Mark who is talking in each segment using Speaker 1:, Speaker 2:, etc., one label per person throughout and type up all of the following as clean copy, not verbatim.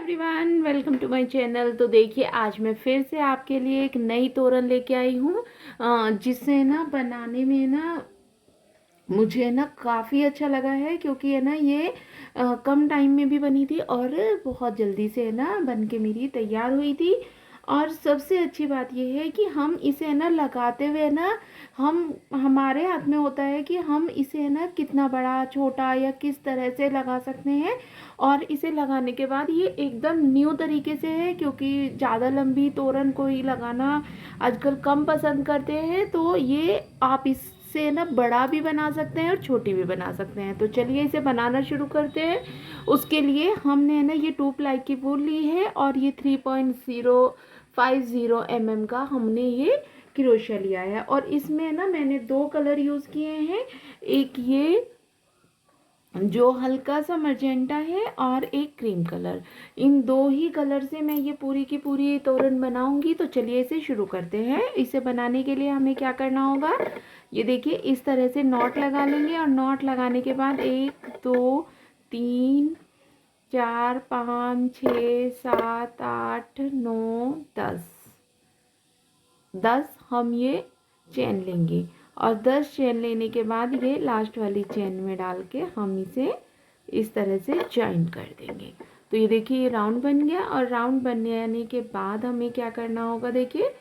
Speaker 1: Everyone, welcome to my channel. तो देखिए, आज मैं फिर से आपके लिए एक नई तोरण लेके आई हूँ, जिससे ना बनाने में ना मुझे ना काफ़ी अच्छा लगा है, क्योंकि है ना ये कम टाइम में भी बनी थी और बहुत जल्दी से है ना बन के मेरी तैयार हुई थी। और सबसे अच्छी बात यह है कि हम इसे है ना लगाते हुए ना हम हमारे हाथ में होता है कि हम इसे है ना कितना बड़ा छोटा या किस तरह से लगा सकते हैं। और इसे लगाने के बाद ये एकदम न्यू तरीके से है, क्योंकि ज़्यादा लंबी तोरण कोई लगाना आजकल कम पसंद करते हैं। तो ये आप इससे ना बड़ा भी बना सकते हैं और छोटी भी बना सकते हैं। तो चलिए इसे बनाना शुरू करते हैं। उसके लिए हमने ना ये 2 प्लाई की वूल ली है और ये 3.050 mm का हमने ये क्रोशिया लिया है। और इसमें ना मैंने 2 कलर यूज़ किए हैं, एक ये जो हल्का सा मजेंटा है और एक क्रीम कलर। इन 2 ही कलर से मैं ये पूरी की पूरी तोरण बनाऊंगी। तो चलिए इसे शुरू करते हैं। इसे बनाने के लिए हमें क्या करना होगा, ये देखिए इस तरह से नॉट लगा लेंगे। और नॉट लगाने के बाद 1 2 3 4 5 6 7 8 9 10 हम ये चेन लेंगे। और 10 चेन लेने के बाद ये लास्ट वाली चेन में डाल के हम इसे इस तरह से जॉइन कर देंगे। तो ये देखिए ये राउंड बन गया। और राउंड बनने के बाद हमें क्या करना होगा, देखिए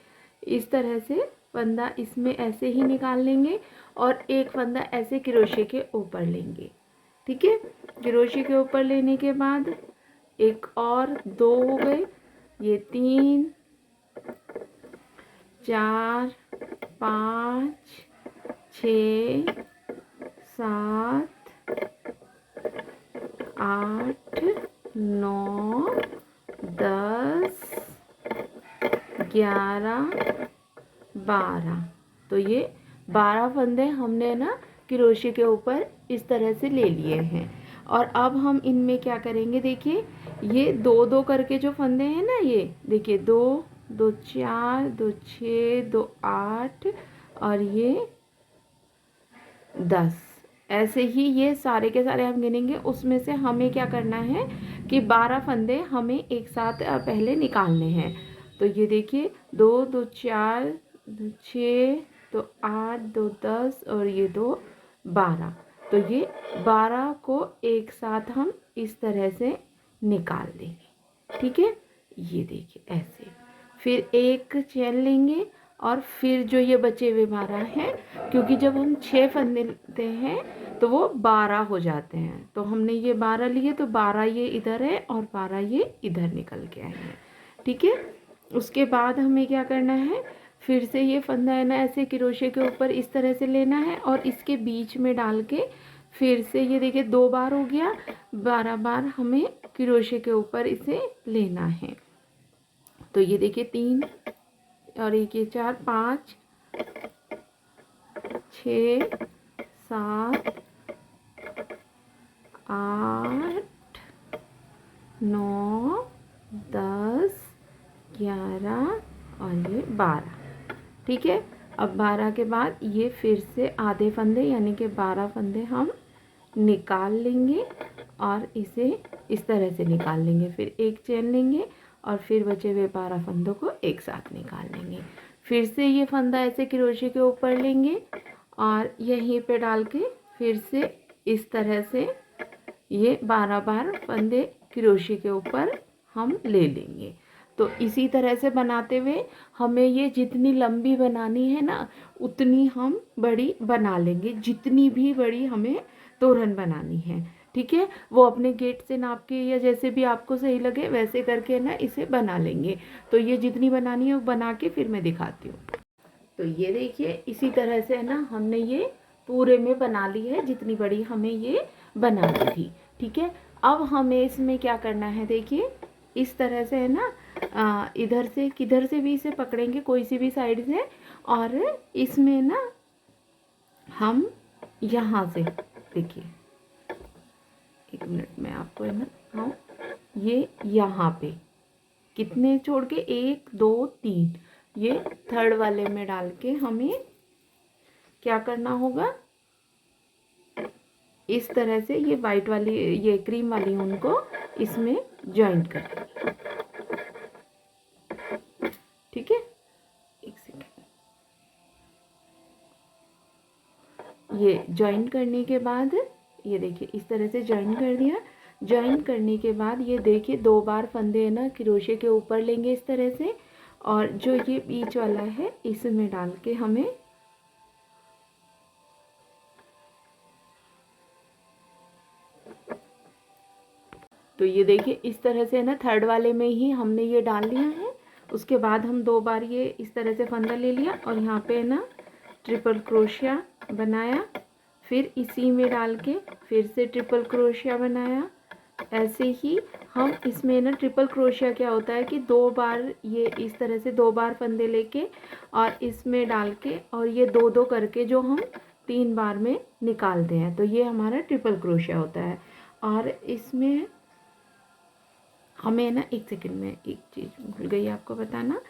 Speaker 1: इस तरह से फंदा इसमें ऐसे ही निकाल लेंगे और एक फंदा ऐसे क्रोशे के ऊपर लेंगे। ठीक है, क्रोशे के ऊपर लेने के बाद एक और 2 हो गए, ये 3 4 5 6 7 8 9 10 11 12। तो ये 12 फंदे हमने ना क्रोशे के ऊपर इस तरह से ले लिए हैं। और अब हम इनमें क्या करेंगे, देखिए ये 2 2 करके जो फंदे हैं ना, ये देखिए 2 2 4 2 6 2 8 और ये 10, ऐसे ही ये सारे के सारे हम गिनेंगे। उसमें से हमें क्या करना है कि 12 फंदे हमें एक साथ पहले निकालने हैं। तो ये देखिए 2 2 4 2 6 2 8 2 10 और ये 2 12। तो ये 12 को एक साथ हम इस तरह से निकाल देंगे। ठीक है, ये देखिए ऐसे। फिर एक चेन लेंगे और फिर जो ये बचे हुए 12 हैं, क्योंकि जब हम 6 फंदे लेते हैं तो वो 12 हो जाते हैं। तो हमने ये 12 लिए, तो 12 ये इधर है और 12 ये इधर निकल के आए हैं। ठीक है, उसके बाद हमें क्या करना है, फिर से ये फंदा है ना ऐसे क्रोशे के ऊपर इस तरह से लेना है और इसके बीच में डाल के फिर से ये देखिए 2 बार हो गया, 12 बार हमें क्रोशे के ऊपर इसे लेना है। तो ये देखिए 3 और एक ये 4 5 6 7 8 9 10 11 और ये 12। ठीक है, अब 12 के बाद ये फिर से आधे फंदे यानी कि 12 फंदे हम निकाल लेंगे और इसे इस तरह से निकाल लेंगे। फिर एक चेन लेंगे और फिर बचे हुए 12 फंदों को एक साथ निकाल लेंगे। फिर से ये फंदा ऐसे क्रोशे के ऊपर लेंगे और यहीं पे डाल के फिर से इस तरह से ये 12 बार फंदे क्रोशे के ऊपर हम ले लेंगे। तो इसी तरह से बनाते हुए हमें ये जितनी लंबी बनानी है ना उतनी हम बड़ी बना लेंगे, जितनी भी बड़ी हमें तोरण बनानी है। ठीक है, वो अपने गेट से नाप के या जैसे भी आपको सही लगे वैसे करके ना इसे बना लेंगे। तो ये जितनी बनानी है वो बना के फिर मैं दिखाती हूँ। तो ये देखिए इसी तरह से है ना हमने ये पूरे में बना ली है, जितनी बड़ी हमें ये बनानी थी। ठीक है, अब हमें इसमें क्या करना है, देखिए इस तरह से है ना इधर से किधर से भी इसे पकड़ेंगे, कोई सी भी साइड से। और इसमें ना हम यहाँ से देखिए, एक मिनट में आपको है ना हाँ, ये यहाँ पे कितने छोड़ के 1 2 3 ये थर्ड वाले में डाल के हमें क्या करना होगा, इस तरह से ये वाइट वाली ये क्रीम वाली ऊन को इसमें जॉइन कर देंगे। ठीक है, एक सेकेंड। ये जॉइन करने के बाद ये देखिए इस तरह से जॉइन कर दिया। जॉइन करने के बाद ये देखिए 2 बार फंदे है ना क्रोशे के ऊपर लेंगे इस तरह से, और जो ये बीच वाला है इसमें डाल के हमें तो ये देखिए इस तरह से ना थर्ड वाले में ही हमने ये डाल लिया है। उसके बाद हम 2 बार ये इस तरह से फंदा ले लिया और यहाँ पे ना ट्रिपल क्रोशिया बनाया, फिर इसी में डाल के फिर से ट्रिपल क्रोशिया बनाया। ऐसे ही हम इसमें ना ट्रिपल क्रोशिया क्या होता है कि 2 बार ये इस तरह से 2 बार फंदे लेके और इसमें डाल के और ये 2-2 करके जो हम 3 बार में निकालते हैं, तो ये हमारा ट्रिपल क्रोशिया होता है। और इसमें हमें ना एक सेकंड में एक चीज़ भूल गई आपको बताना।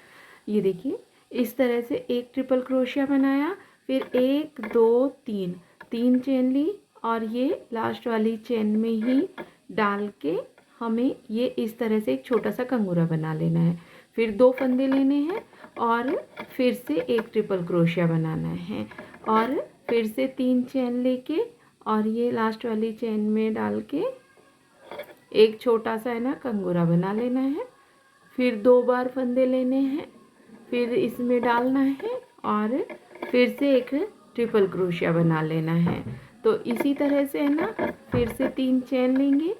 Speaker 1: ये देखिए इस तरह से एक ट्रिपल क्रोशिया बनाया, फिर 1 2 3 चेन ली और ये लास्ट वाली चेन में ही डाल के हमें ये इस तरह से एक छोटा सा कंगूरा बना लेना है। फिर 2 फंदे लेने हैं और फिर से एक ट्रिपल क्रोशिया बनाना है और फिर से 3 चेन लेके और ये लास्ट वाली चेन में डाल के एक छोटा सा है ना कंगूरा बना लेना है। फिर 2 बार फंदे लेने हैं, फिर इसमें डालना है और फिर से एक ट्रिपल क्रोशिया बना लेना है। तो इसी तरह से है ना फिर से 3 चेन लेंगे,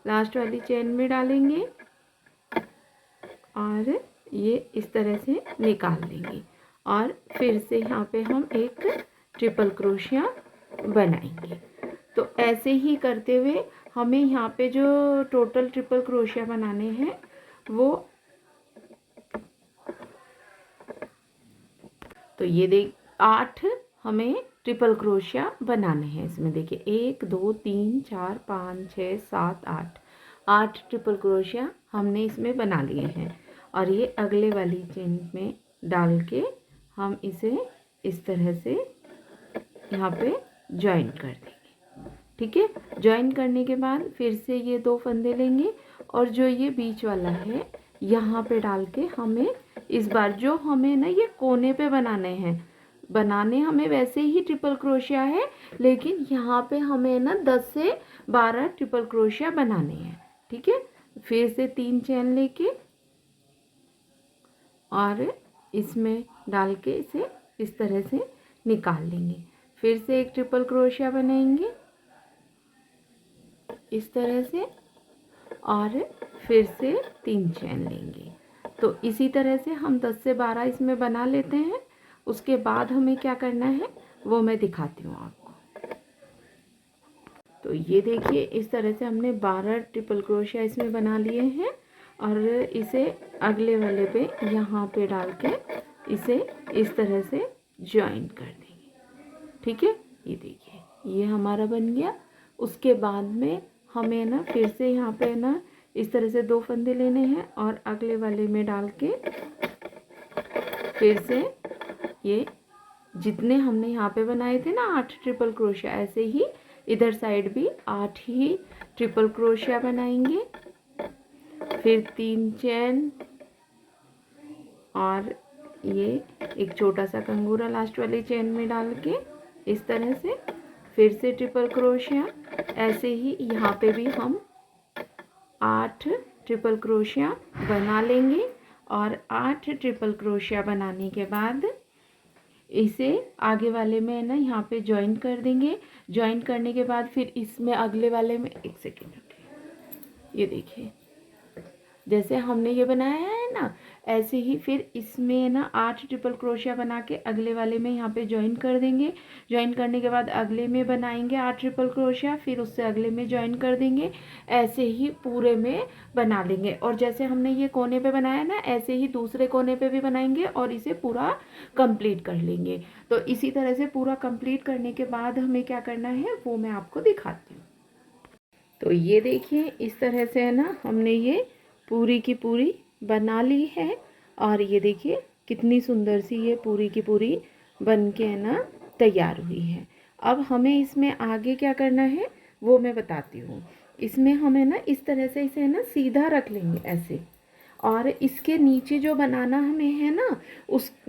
Speaker 1: लास्ट वाली चेन में डालेंगे और ये इस तरह से निकाल लेंगे और फिर से यहाँ पे हम एक ट्रिपल क्रोशिया बनाएंगे। तो ऐसे ही करते हुए हमें यहाँ पे जो टोटल ट्रिपल क्रोशिया बनाने हैं वो तो ये देख 8 हमें ट्रिपल क्रोशिया बनाने हैं। इसमें देखिए 1 2 3 4 5 6 7 8 ट्रिपल क्रोशिया हमने इसमें बना लिए हैं और ये अगले वाली चेन में डाल के हम इसे इस तरह से यहाँ पे ज्वाइन कर देंगे। ठीक है, ज्वाइन करने के बाद फिर से ये 2 फंदे लेंगे और जो ये बीच वाला है यहाँ पे डाल के हमें इस बार जो हमें ना ये कोने पे बनाने हमें वैसे ही ट्रिपल क्रोशिया है, लेकिन यहाँ पे हमें ना 10 से 12 ट्रिपल क्रोशिया बनाने हैं। ठीक है, फिर से 3 चेन लेके और इसमें डाल के इसे इस तरह से निकाल लेंगे। फिर से एक ट्रिपल क्रोशिया बनाएंगे इस तरह से और फिर से 3 चेन लेंगे। तो इसी तरह से हम 10 से 12 इसमें बना लेते हैं। उसके बाद हमें क्या करना है वो मैं दिखाती हूँ आपको। तो ये देखिए इस तरह से हमने 12 ट्रिपल क्रोशिया इसमें बना लिए हैं और इसे अगले वाले पे यहाँ पे डाल के इसे इस तरह से ज्वाइन कर देंगे। ठीक है, ये देखिए ये हमारा बन गया। उसके बाद में हमें ना फिर से यहाँ पे ना इस तरह से 2 फंदे लेने हैं और अगले वाले में डाल के फिर से ये जितने हमने यहाँ पे बनाए थे ना 8 ट्रिपल क्रोशिया, ऐसे ही इधर साइड भी 8 ही ट्रिपल क्रोशिया बनाएंगे। फिर 3 चेन और ये एक छोटा सा कंगूरा लास्ट वाली चेन में डाल के इस तरह से फिर से ट्रिपल क्रोशिया। ऐसे ही यहाँ पे भी हम 8 ट्रिपल क्रोशिया बना लेंगे और 8 ट्रिपल क्रोशिया बनाने के बाद इसे आगे वाले में ना यहाँ पे ज्वाइन कर देंगे। ज्वाइन करने के बाद फिर इसमें अगले वाले में एक सेकेंड रुकिए, ये देखिए जैसे हमने ये बनाया है ना ऐसे ही फिर इसमें ना 8 ट्रिपल क्रोशिया बना के अगले वाले में यहाँ पे ज्वाइन कर देंगे। ज्वाइन करने के बाद अगले में बनाएंगे 8 ट्रिपल क्रोशिया, फिर उससे अगले में ज्वाइन कर देंगे। ऐसे ही पूरे में बना लेंगे और जैसे हमने ये कोने पे बनाया ना ऐसे ही दूसरे कोने पे भी बनाएंगे और इसे पूरा कंप्लीट कर लेंगे। तो इसी तरह से पूरा कंप्लीट करने के बाद हमें क्या करना है वो मैं आपको दिखाती हूँ। तो ये देखिए इस तरह से है ना हमने ये पूरी की पूरी बना ली है और ये देखिए कितनी सुंदर सी ये पूरी की पूरी बन के है ना तैयार हुई है। अब हमें इसमें आगे क्या करना है वो मैं बताती हूँ। इसमें हमें ना इस तरह से इसे है ना सीधा रख लेंगे ऐसे और इसके नीचे जो बनाना हमें है ना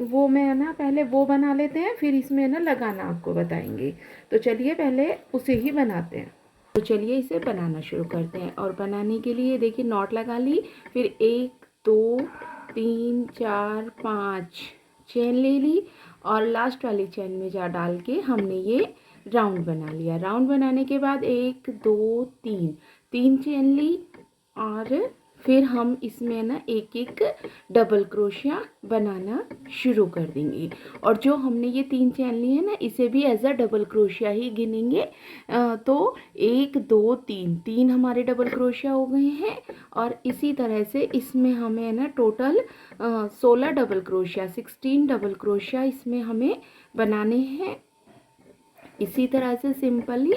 Speaker 1: वो मैं ना पहले वो बना लेते हैं, फिर इसमें ना लगाना आपको बताएंगे। तो चलिए पहले उसे ही बनाते हैं। तो चलिए इसे बनाना शुरू करते हैं। और बनाने के लिए देखिए नॉट लगा ली, फिर 1 2 3 4 5 चेन ले ली और लास्ट वाली चेन में जा डाल के हमने ये राउंड बना लिया। राउंड बनाने के बाद 1 2 3 चेन ली और फिर हम इसमें ना एक एक डबल क्रोशिया बनाना शुरू कर देंगे। और जो हमने ये 3 चेन ली है ना इसे भी एज अ डबल क्रोशिया ही गिनेंगे। तो 1 2 3 हमारे डबल क्रोशिया हो गए हैं। और इसी तरह से इसमें हमें ना total 16 double crochet 16 double crochet इसमें हमें बनाने हैं। इसी तरह से सिंपली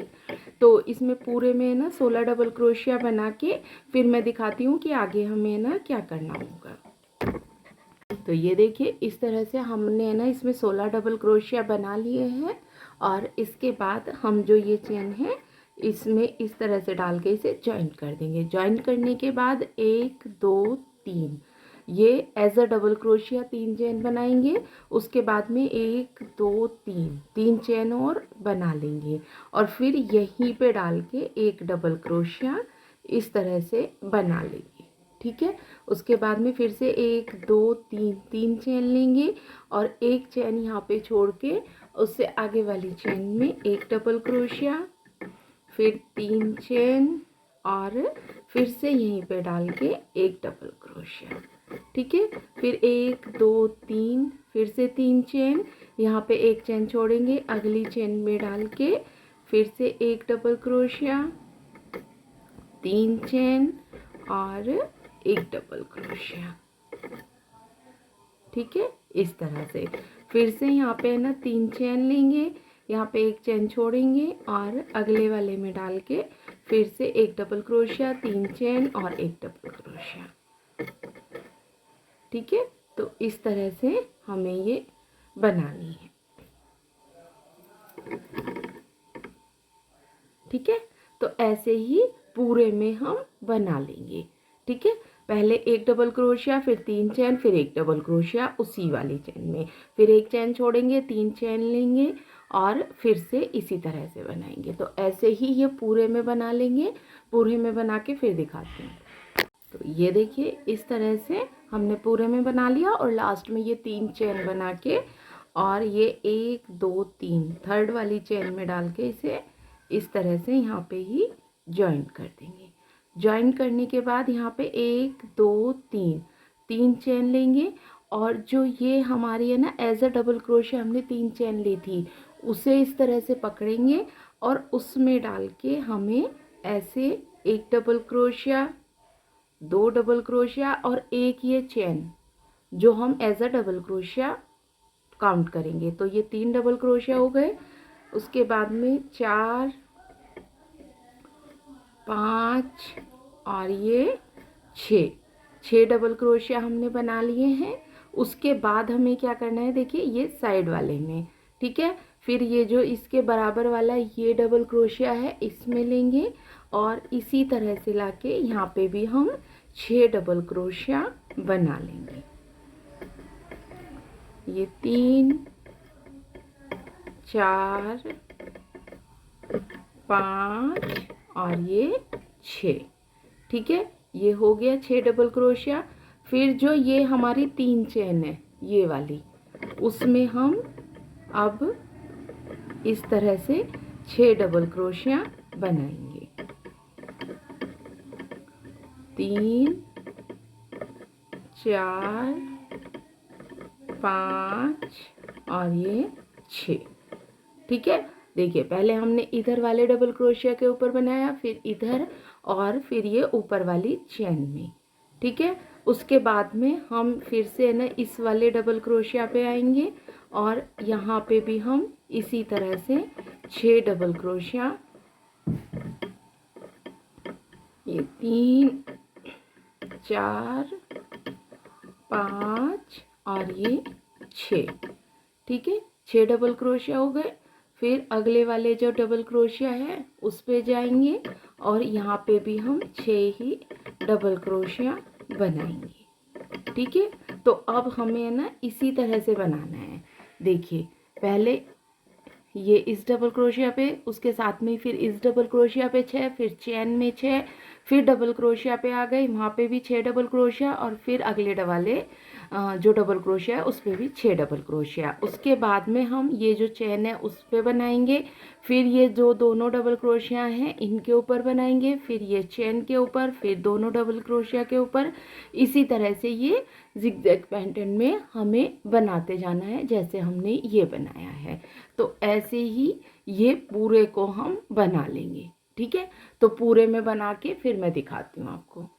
Speaker 1: तो इसमें पूरे में ना 16 डबल क्रोशिया बना के फिर मैं दिखाती हूँ कि आगे हमें ना क्या करना होगा। तो ये देखिए इस तरह से हमने ना इसमें 16 डबल क्रोशिया बना लिए हैं। और इसके बाद हम जो ये चेन है इसमें इस तरह से डाल के इसे जॉइन कर देंगे। जॉइन करने के बाद 1 2 3 ये as a double crochet 3 chain बनाएंगे। उसके बाद में 1 2 3 चेन और बना लेंगे और फिर यहीं पे डाल के एक डबल क्रोशिया इस तरह से बना लेंगे। ठीक है, उसके बाद में फिर से 1 2 3 चेन लेंगे और एक चेन यहाँ पे छोड़ के उससे आगे वाली चेन में एक डबल क्रोशिया, फिर 3 चेन और फिर से यहीं पे डाल के एक डबल क्रोशिया। ठीक है, फिर 1 2 3 फिर से 3 चेन, यहाँ पे एक चेन छोड़ेंगे अगली चेन में डाल के फिर से एक डबल क्रोशिया, 3 चेन और एक डबल क्रोशिया। ठीक है, इस तरह से फिर से यहाँ पे ना 3 चेन लेंगे, यहाँ पे एक चेन छोड़ेंगे और अगले वाले में डाल के फिर से एक डबल क्रोशिया, 3 चेन और एक डबल क्रोशिया। ठीक है, तो इस तरह से हमें ये बनानी है। ठीक है, तो ऐसे ही पूरे में हम बना लेंगे। ठीक है, पहले एक डबल क्रोशिया, फिर 3 चेन, फिर एक डबल क्रोशिया उसी वाली चेन में, फिर एक चेन छोड़ेंगे, 3 चेन लेंगे और फिर से इसी तरह से बनाएंगे। तो ऐसे ही ये पूरे में बना लेंगे। पूरे में बना के फिर दिखाती हूँ। तो ये देखिए इस तरह से हमने पूरे में बना लिया और लास्ट में ये 3 चेन बना के और ये 1 2 3 थर्ड वाली चेन में डाल के इसे इस तरह से यहाँ पे ही जॉइन कर देंगे। जॉइन करने के बाद यहाँ पे 1 2 3 चेन लेंगे और जो ये हमारी है ना एज अ डबल क्रोशिया हमने 3 चेन ली थी उसे इस तरह से पकड़ेंगे और उसमें डाल के हमें ऐसे एक डबल क्रोशिया, 2 डबल क्रोशिया और एक ये चेन जो हम as a double crochet count करेंगे। तो ये 3 डबल क्रोशिया हो गए। उसके बाद में 4 5 और ये 6 डबल क्रोशिया हमने बना लिए हैं। उसके बाद हमें क्या करना है, देखिए ये साइड वाले में। ठीक है, फिर ये जो इसके बराबर वाला ये डबल क्रोशिया है इसमें लेंगे और इसी तरह से लाके यहाँ पे भी हम 6 डबल क्रोशिया बना लेंगे। ये 3 4 5 और ये 6। ठीक है, ये हो गया 6 डबल क्रोशिया। फिर जो ये हमारी 3 चेन है ये वाली उसमें हम अब इस तरह से 6 डबल क्रोशिया बनाएंगे। 3 4 5 और ये 6। ठीक है, देखिए पहले हमने इधर वाले डबल क्रोशिया के ऊपर बनाया, फिर इधर और फिर ये ऊपर वाली चेन में। ठीक है, उसके बाद में हम फिर से ना इस वाले डबल क्रोशिया पे आएंगे और यहाँ पे भी हम इसी तरह से 6 डबल क्रोशिया, ये 3 4 5 और ये 6। ठीक है, 6 डबल क्रोशिया हो गए। फिर अगले वाले जो डबल क्रोशिया है उस पे जाएंगे और यहाँ पे भी हम 6 ही डबल क्रोशिया बनाएंगे। ठीक है। तो अब हमें है ना इसी तरह से बनाना है। देखिए पहले ये इस डबल क्रोशिया पे, उसके साथ में फिर इस डबल क्रोशिया पे 6, फिर चेन में 6, फिर डबल क्रोशिया पे आ गई, वहाँ पे भी 6 डबल क्रोशिया, और फिर अगले वाले जो डबल क्रोशिया है उस पर भी 6 डबल क्रोशिया। उसके बाद में हम ये जो चेन है उस पर बनाएंगे, फिर ये जो दोनों डबल क्रोशिया हैं इनके ऊपर बनाएंगे, फिर ये चेन के ऊपर, फिर दोनों डबल क्रोशिया के ऊपर। इसी तरह से ये जिगजैग पैटर्न में हमें बनाते जाना है जैसे हमने ये बनाया है। तो ऐसे ही ये पूरे को हम बना लेंगे। ठीक है, तो पूरे में बना के फिर मैं दिखाती हूँ आपको।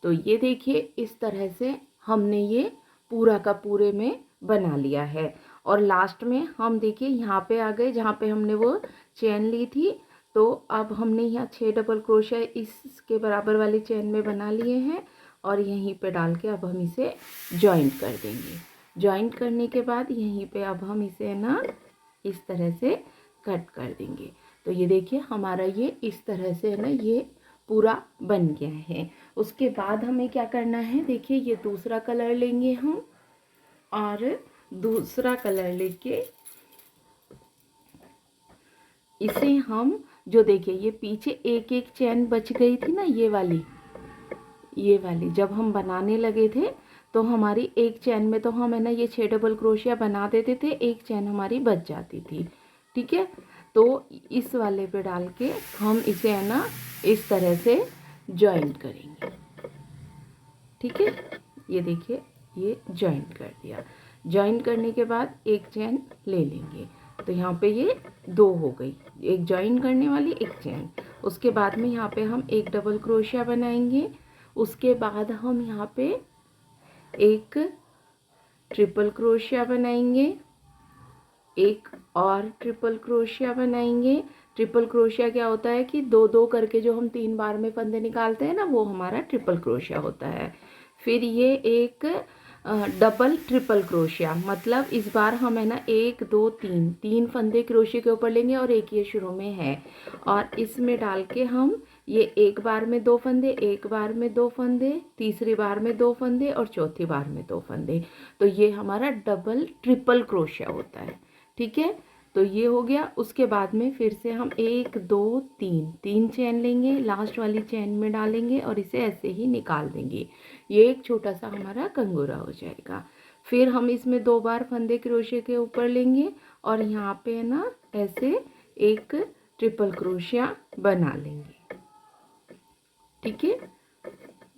Speaker 1: तो ये देखिए इस तरह से हमने ये पूरा का पूरे में बना लिया है। और लास्ट में हम देखिए यहाँ पे आ गए जहाँ पे हमने वो चेन ली थी। तो अब हमने यहाँ 6 डबल क्रोशिया इसके बराबर वाली चेन में बना लिए हैं, और यहीं पे डाल के अब हम इसे जॉइंट कर देंगे। जॉइंट करने के बाद यहीं पे अब हम इसे ना इस तरह से कट कर देंगे। तो ये देखिए हमारा ये इस तरह से है ना ये पूरा बन गया है। उसके बाद हमें क्या करना है, देखिए ये दूसरा कलर लेंगे हम, और दूसरा कलर लेके इसे हम जो देखिए ये पीछे एक एक चैन बच गई थी ना, ये वाली जब हम बनाने लगे थे तो हमारी एक चैन में तो हम है ना ये 6 डबल क्रोशिया बना देते थे, एक चैन हमारी बच जाती थी। ठीक है, तो इस वाले पे डाल के हम इसे है ना इस तरह से जॉइंट करेंगे। ठीक है, ये देखिए ये जॉइंट कर दिया। जॉइंट करने के बाद एक चैन ले लेंगे, तो यहाँ पे ये 2 हो गई, एक जॉइंट करने वाली एक चैन। उसके बाद में यहाँ पे हम एक डबल क्रोशिया बनाएंगे। उसके बाद हम यहाँ पे एक ट्रिपल क्रोशिया बनाएंगे, एक और ट्रिपल क्रोशिया बनाएंगे। ट्रिपल क्रोशिया क्या होता है कि 2-2 करके जो हम 3 बार में फंदे निकालते हैं ना, वो हमारा ट्रिपल क्रोशिया होता है। फिर ये एक डबल ट्रिपल क्रोशिया, मतलब इस बार हम है ना 1 2 3 फंदे क्रोशिया के ऊपर लेंगे और एक ये शुरू में है, और इसमें डाल के हम ये एक बार में 2 फंदे, एक बार में 2 फंदे, तीसरी बार में 2 फंदे और चौथी बार में 2 फंदे। तो ये हमारा डबल ट्रिपल क्रोशिया होता है। ठीक है, तो ये हो गया। उसके बाद में फिर से हम 1 2 3 चैन लेंगे, लास्ट वाली चैन में डालेंगे और इसे ऐसे ही निकाल देंगे। ये एक छोटा सा हमारा कंगूरा हो जाएगा। फिर हम इसमें 2 बार फंदे क्रोशिया के ऊपर लेंगे और यहाँ पे है ना ऐसे एक ट्रिपल क्रोशिया बना लेंगे। ठीक है,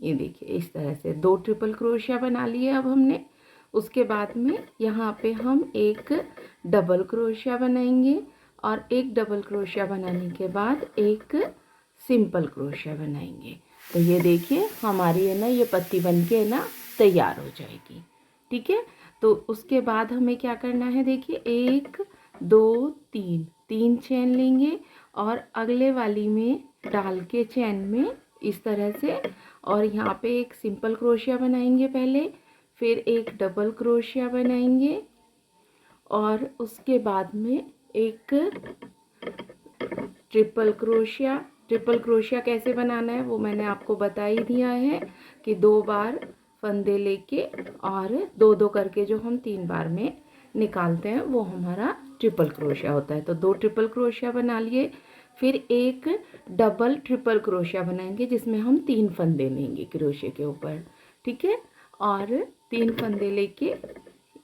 Speaker 1: ये देखिए इस तरह से 2 ट्रिपल क्रोशिया बना लिए अब हमने। उसके बाद में यहाँ पे हम एक डबल क्रोशिया बनाएंगे, और एक डबल क्रोशिया बनाने के बाद एक सिंपल क्रोशिया बनाएंगे। तो ये देखिए हमारी है ना ये पत्ती बन के है ना तैयार हो जाएगी। ठीक है, तो उसके बाद हमें क्या करना है, देखिए 1 2 3 चैन लेंगे और अगले वाली में डाल के चैन में इस तरह से, और यहाँ पे एक सिंपल क्रोशिया बनाएंगे पहले, फिर एक डबल क्रोशिया बनाएंगे, और उसके बाद में एक ट्रिपल क्रोशिया। ट्रिपल क्रोशिया कैसे बनाना है वो मैंने आपको बता ही दिया है कि 2 बार फंदे लेके और 2-2 करके जो हम 3 बार में निकालते हैं वो हमारा ट्रिपल क्रोशिया होता है। तो 2 ट्रिपल क्रोशिया बना लिए। फिर एक डबल ट्रिपल क्रोशिया बनाएंगे जिसमें हम 3 फंदे लेंगे क्रोशिया के ऊपर। ठीक है, और 3 फंदे लेके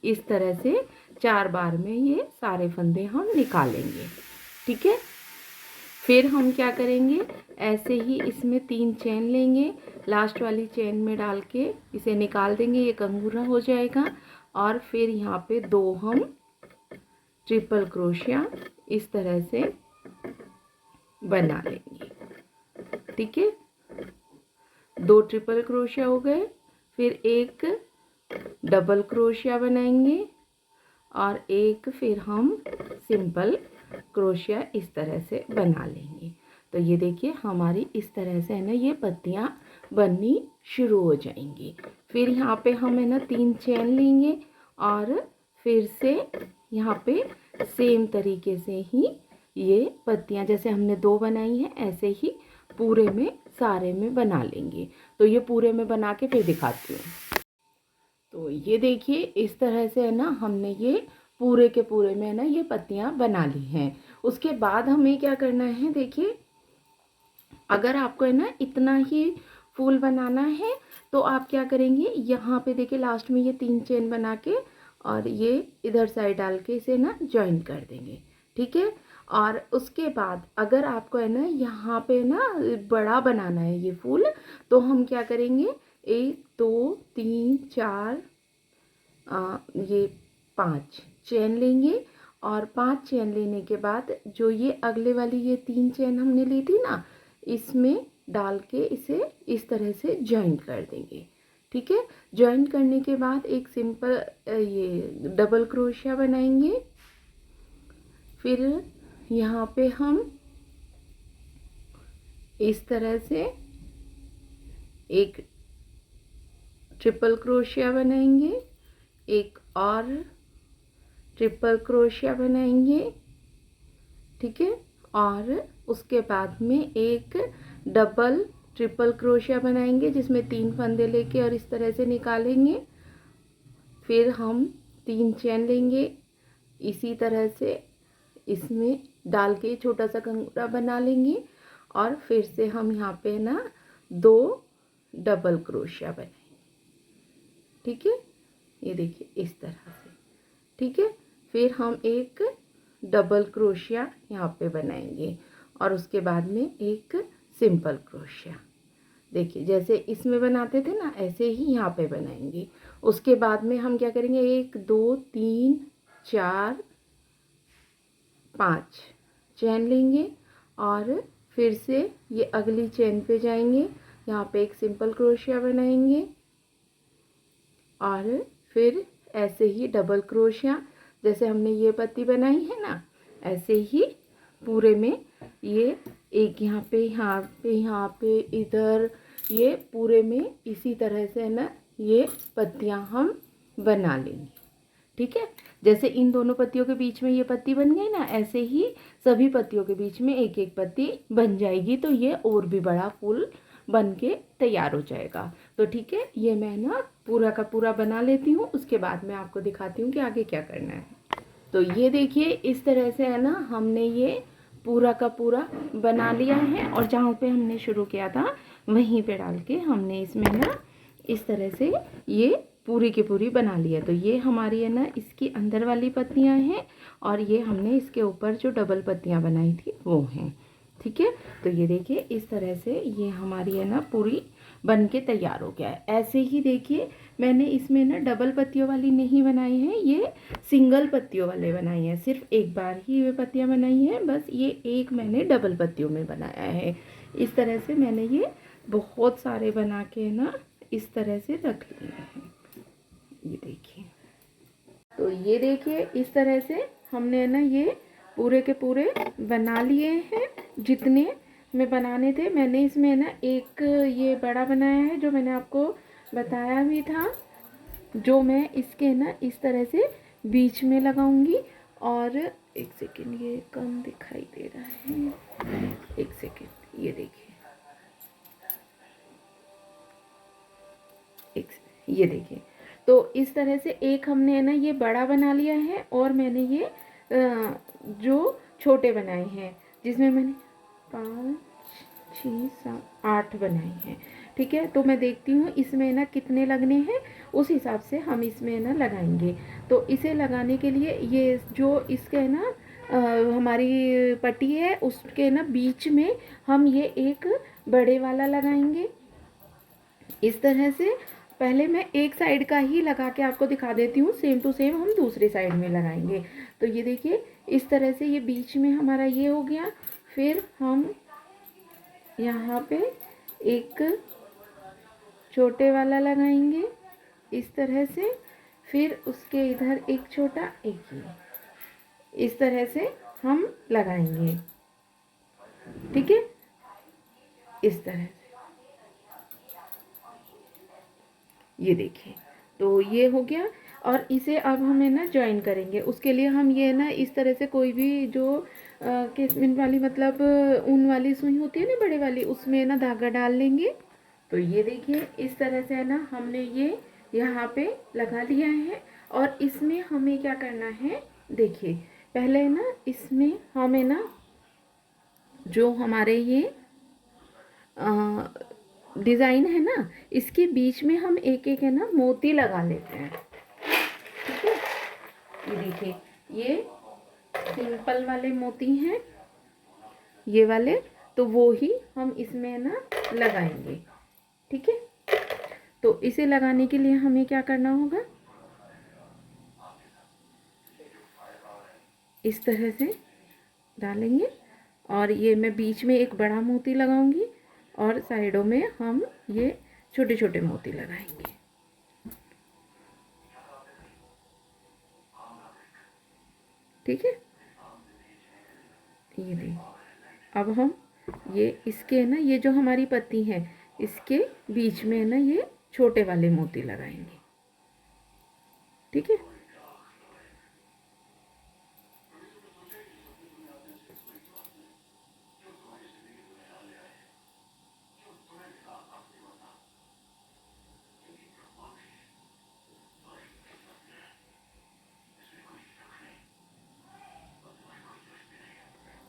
Speaker 1: इस तरह से 4 बार में ये सारे फंदे हम निकालेंगे। ठीक है, फिर हम क्या करेंगे, ऐसे ही इसमें 3 चैन लेंगे, लास्ट वाली चैन में डाल के इसे निकाल देंगे, ये कंगूरा हो जाएगा। और फिर यहाँ पे 2 हम ट्रिपल क्रोशिया इस तरह से बना लेंगे। ठीक है, 2 ट्रिपल क्रोशिया हो गए। फिर एक डबल क्रोशिया बनाएंगे और एक फिर हम सिंपल क्रोशिया इस तरह से बना लेंगे। तो ये देखिए हमारी इस तरह से है ना ये पत्तियां बननी शुरू हो जाएंगी। फिर यहाँ पे हम है ना 3 चैन लेंगे और फिर से यहाँ पे सेम तरीके से ही ये पत्तियां जैसे हमने 2 बनाई हैं ऐसे ही पूरे में सारे में बना लेंगे। तो ये पूरे में बना के फिर दिखाती हूँ। तो ये देखिए इस तरह से है ना हमने ये पूरे के पूरे में है ना ये पत्तियां बना ली हैं। उसके बाद हमें क्या करना है, देखिए अगर आपको है ना इतना ही फूल बनाना है तो आप क्या करेंगे, यहाँ पे देखिए लास्ट में ये 3 चेन बना के और ये इधर साइड डाल के इसे ना ज्वाइन कर देंगे, ठीक है। और उसके बाद अगर आपको है ना यहाँ पे ना बड़ा बनाना है ये फूल, तो हम क्या करेंगे, 1 2 3 4 ये 5 चेन लेंगे और 5 चेन लेने के बाद जो ये अगले वाली ये 3 चेन हमने ली थी ना, इसमें डाल के इसे इस तरह से ज्वाइन कर देंगे, ठीक है। ज्वाइन करने के बाद एक सिंपल ये डबल क्रोशिया बनाएंगे। फिर यहाँ पे हम इस तरह से एक ट्रिपल क्रोशिया बनाएंगे, एक और ट्रिपल क्रोशिया बनाएंगे, ठीक है। और उसके बाद में एक डबल ट्रिपल क्रोशिया बनाएंगे जिसमें 3 फंदे लेके और इस तरह से निकालेंगे। फिर हम 3 चेन लेंगे, इसी तरह से इसमें डाल के छोटा सा कंगूरा बना लेंगे और फिर से हम यहाँ पे ना 2 डबल क्रोशिया बनाएंगे, ठीक है। ये देखिए इस तरह से, ठीक है। फिर हम एक डबल क्रोशिया यहाँ पे बनाएंगे और उसके बाद में एक सिंपल क्रोशिया, देखिए जैसे इसमें बनाते थे ना ऐसे ही यहाँ पे बनाएंगे। उसके बाद में हम क्या करेंगे, 1 2 3 4 5 चेन लेंगे और फिर से ये अगली चेन पे जाएंगे, यहाँ पे एक सिंपल क्रोशिया बनाएंगे और फिर ऐसे ही डबल क्रोशिया, जैसे हमने ये पत्ती बनाई है ना ऐसे ही पूरे में ये एक यहाँ पे इधर ये पूरे में इसी तरह से है ना ये पत्तियाँ हम बना लेंगे, ठीक है। जैसे इन दोनों पत्तियों के बीच में ये पत्ती बन गई ना, ऐसे ही सभी पत्तियों के बीच में एक एक पत्ती बन जाएगी, तो ये और भी बड़ा फूल बन के तैयार हो जाएगा। तो ठीक है, ये मैं ना पूरा का पूरा बना लेती हूँ, उसके बाद मैं आपको दिखाती हूँ कि आगे क्या करना है। तो ये देखिए इस तरह से है ना हमने ये पूरा का पूरा बना लिया है और जहाँ पे हमने शुरू किया था वहीं पे डाल के हमने इसमें ना इस तरह से ये पूरी की पूरी बना ली है। तो ये हमारी है ना इसकी अंदर वाली पत्तियां हैं और ये हमने इसके ऊपर जो डबल पत्तियां बनाई थी वो हैं, ठीक है। तो ये देखिए इस तरह से ये हमारी है ना पूरी बन के तैयार हो गया है। ऐसे ही देखिए मैंने इसमें ना डबल पत्तियों वाली नहीं बनाई है, ये सिंगल पत्तियों वाले बनाई हैं। सिर्फ एक बार ही ये पत्तियां बनाई हैं, बस ये एक मैंने डबल पत्तियों में बनाया है। इस तरह से मैंने ये बहुत सारे बना के ना इस तरह से रख लिए हैं। ये देखिए, तो ये देखिए इस तरह से हमने ना ये पूरे के पूरे बना लिए हैं जितने में बनाने थे। मैंने इसमें ना एक ये बड़ा बनाया है जो मैंने आपको बताया भी था, जो मैं इसके ना इस तरह से बीच में लगाऊंगी। और एक सेकेंड, ये कम दिखाई दे रहा है, एक सेकेंड, ये देखिए ये देखिए। तो इस तरह से एक हमने है ना ये बड़ा बना लिया है और मैंने ये जो छोटे बनाए हैं जिसमें मैंने 5 6 7 8 बनाए हैं, ठीक है। तो मैं देखती हूँ इसमें ना कितने लगने हैं, उस हिसाब से हम इसमें ना लगाएंगे। तो इसे लगाने के लिए ये जो इसके है ना हमारी पट्टी है उसके ना बीच में हम ये एक बड़े वाला लगाएंगे इस तरह से। पहले मैं एक साइड का ही लगा के आपको दिखा देती हूँ, सेम टू सेम हम दूसरी साइड में लगाएंगे। तो ये देखिए इस तरह से ये बीच में हमारा ये हो गया। फिर हम यहाँ पे एक छोटे वाला लगाएंगे इस तरह से, फिर उसके इधर एक छोटा, एक ये, इस तरह से हम लगाएंगे, ठीक है। इस तरह से ये देखिए, तो ये हो गया। और इसे अब हमें ना ज्वाइन करेंगे। उसके लिए हम ये ना इस तरह से कोई भी जो केसमेंट वाली मतलब ऊन वाली सुई होती है ना बड़े वाली, उसमें ना धागा डाल लेंगे। तो ये देखिए इस तरह से है ना हमने ये यहाँ पे लगा लिया है। और इसमें हमें क्या करना है, देखिए पहले ना इसमें हमें ना जो हमारे ये डिज़ाइन है ना, इसके बीच में हम एक एक है ना मोती लगा लेते हैं। ठीक है, ये देखिए ये सिंपल वाले मोती हैं ये वाले, तो वो ही हम इसमें ना लगाएंगे। ठीक है, तो इसे लगाने के लिए हमें क्या करना होगा, इस तरह से डालेंगे। और ये मैं बीच में एक बड़ा मोती लगाऊंगी और साइडों में हम ये छोटे छोटे मोती लगाएंगे। ठीक है, ये देखिए अब हम ये इसके ना ये जो हमारी पत्ती है इसके बीच में ना ये छोटे वाले मोती लगाएंगे। ठीक है,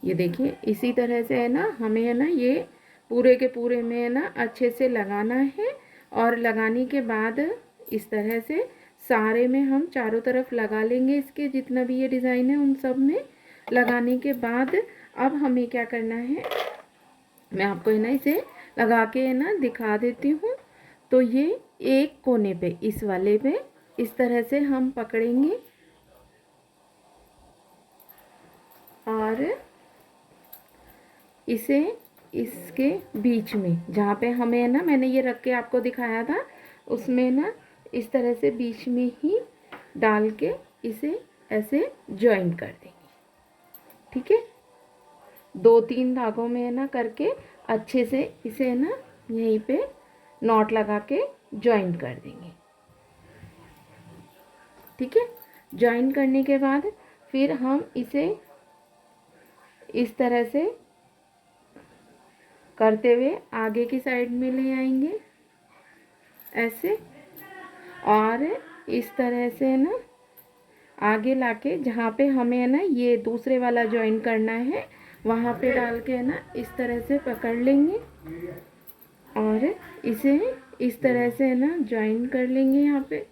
Speaker 1: ये देखिए इसी तरह से है ना हमें है ना ये पूरे के पूरे में है ना अच्छे से लगाना है। और लगाने के बाद इस तरह से सारे में हम चारों तरफ लगा लेंगे, इसके जितना भी ये डिज़ाइन है उन सब में लगाने के बाद अब हमें क्या करना है, मैं आपको है ना इसे लगा के है ना दिखा देती हूँ। तो ये एक कोने पे इस वाले पे इस तरह से हम पकड़ेंगे और इसे इसके बीच में जहाँ पे हमें है ना मैंने ये रख के आपको दिखाया था उसमें ना इस तरह से बीच में ही डाल के इसे ऐसे जॉइंट कर देंगे। ठीक है, 2-3 धागों में है ना करके अच्छे से इसे है ना यहीं पे नॉट लगा के जॉइंट कर देंगे। ठीक है, जॉइंट करने के बाद फिर हम इसे इस तरह से करते हुए आगे की साइड में ले आएंगे ऐसे, और इस तरह से ना आगे लाके जहाँ पे हमें है ना ये दूसरे वाला जॉइन करना है वहाँ पे डाल के है ना इस तरह से पकड़ लेंगे और इसे इस तरह से है ना जॉइन कर लेंगे। यहाँ पे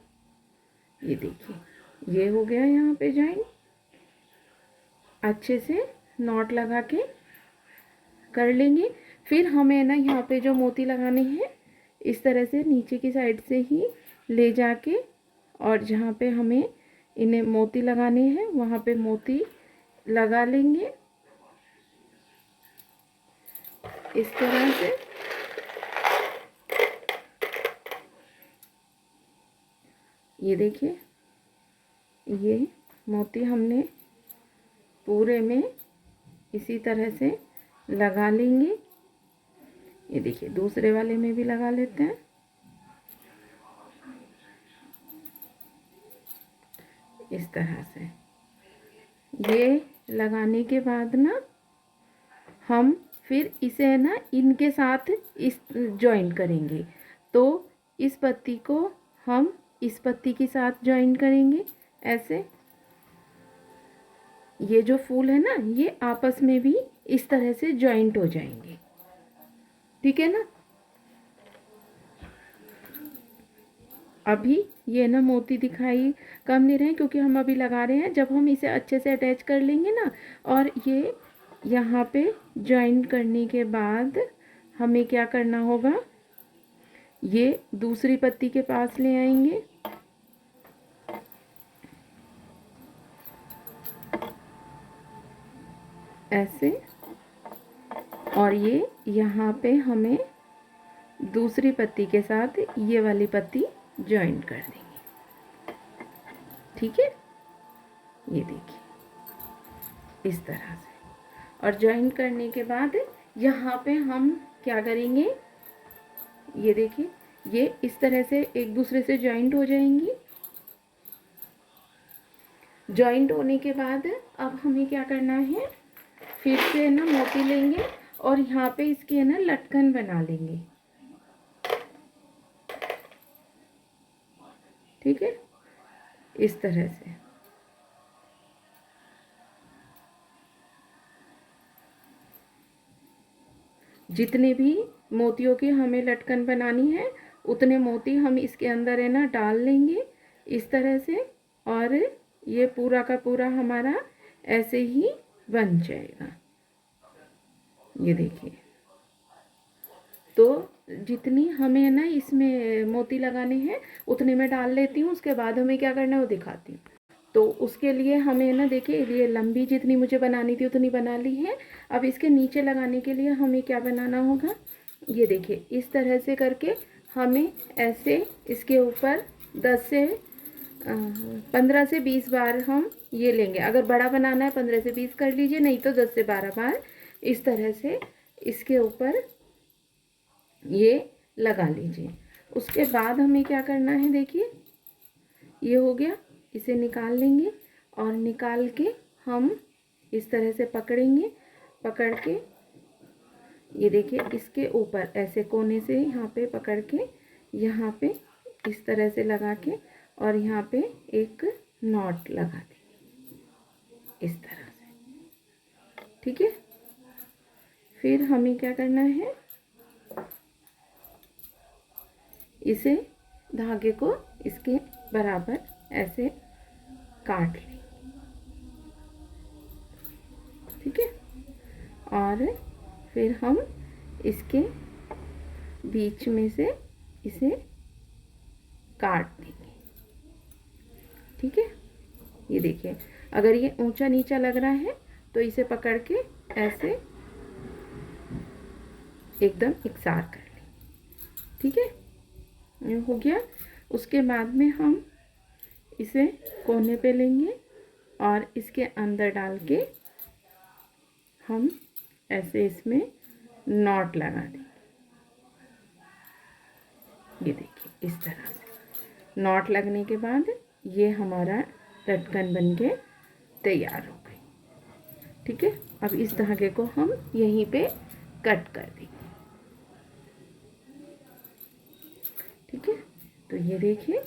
Speaker 1: ये देखिए ये हो गया यहाँ पे जॉइन, अच्छे से नॉट लगा के कर लेंगे। फिर हमें ना यहाँ पे जो मोती लगाने हैं इस तरह से नीचे की साइड से ही ले जाके और जहाँ पे हमें इन्हें मोती लगाने हैं वहाँ पे मोती लगा लेंगे इस तरह से। ये देखिए ये मोती हमने पूरे में इसी तरह से लगा लेंगे। ये देखिए दूसरे वाले में भी लगा लेते हैं इस तरह से। ये लगाने के बाद ना हम फिर इसे है ना इनके साथ इस जॉइन करेंगे। तो इस पत्ती को हम इस पत्ती के साथ जॉइन करेंगे ऐसे। ये जो फूल है ना ये आपस में भी इस तरह से जॉइंट हो जाएंगे। ठीक है ना, अभी ये ना मोती दिखाई कम नहीं रहे क्योंकि हम अभी लगा रहे हैं। जब हम इसे अच्छे से अटैच कर लेंगे ना और ये यहाँ पे जॉइन करने के बाद हमें क्या करना होगा, ये दूसरी पत्ती के पास ले आएंगे ऐसे, और ये यहाँ पे हमें दूसरी पत्ती के साथ ये वाली पत्ती जॉइंट कर देंगे। ठीक है, ये देखिए इस तरह से। और जॉइंट करने के बाद यहाँ पे हम क्या करेंगे, ये देखिए ये इस तरह से एक दूसरे से जॉइंट हो जाएंगी। जॉइंट होने के बाद अब हमें क्या करना है, फिर से ना मोती लेंगे और यहाँ पे इसकी है ना लटकन बना लेंगे। ठीक है, इस तरह से। जितने भी मोतियों की हमें लटकन बनानी है उतने मोती हम इसके अंदर है ना डाल लेंगे इस तरह से, और ये पूरा का पूरा हमारा ऐसे ही बन जाएगा। ये देखिए, तो जितनी हमें ना इसमें मोती लगाने हैं उतने में डाल लेती हूँ, उसके बाद हमें क्या करना है वो दिखाती हूँ। तो उसके लिए हमें ना देखिए, ये लंबी जितनी मुझे बनानी थी उतनी बना ली है। अब इसके नीचे लगाने के लिए हमें क्या बनाना होगा, ये देखिए इस तरह से करके हमें ऐसे इसके ऊपर 15 से 20 बार हम ये लेंगे। अगर बड़ा बनाना है 15 से 20 कर लीजिए, नहीं तो 10 से 12 बार इस तरह से इसके ऊपर ये लगा लीजिए। उसके बाद हमें क्या करना है, देखिए ये हो गया, इसे निकाल लेंगे और निकाल के हम इस तरह से पकड़ेंगे। पकड़ के ये देखिए इसके ऊपर ऐसे कोने से यहाँ पे पकड़ के यहाँ पे इस तरह से लगा के और यहाँ पे एक नॉट लगा देंगे इस तरह से, ठीक है। फिर हमें क्या करना है, इसे धागे को इसके बराबर ऐसे काट लें, ठीक है। और फिर हम इसके बीच में से इसे काट देंगे, ठीक है। ये देखिए, अगर ये ऊंचा नीचा लग रहा है तो इसे पकड़ के ऐसे एकदम इकसार कर लें, ठीक है। ये हो गया। उसके बाद में हम इसे कोने पे लेंगे और इसके अंदर डाल के हम ऐसे इसमें नॉट लगा देंगे। ये देखिए इस तरह से नॉट लगने के बाद ये हमारा लटकन बन के तैयार हो गई, ठीक है। अब इस धागे को हम यहीं पे कट कर देंगे, ठीक है। तो ये देखिए,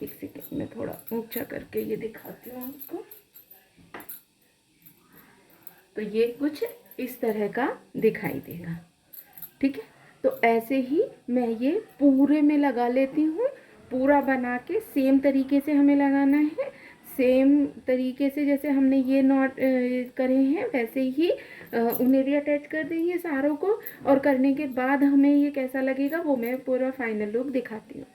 Speaker 1: एक सेकेंड में थोड़ा ऊंचा करके ये दिखाती हूँ आपको। तो ये कुछ इस तरह का दिखाई देगा, ठीक है। तो ऐसे ही मैं ये पूरे में लगा लेती हूँ। पूरा बना के सेम तरीके से हमें लगाना है, सेम तरीके से जैसे हमने ये नॉट करे हैं वैसे ही उन्हें भी अटैच कर देंगे सारों को। और करने के बाद हमें ये कैसा लगेगा वो मैं पूरा फाइनल लुक दिखाती हूँ।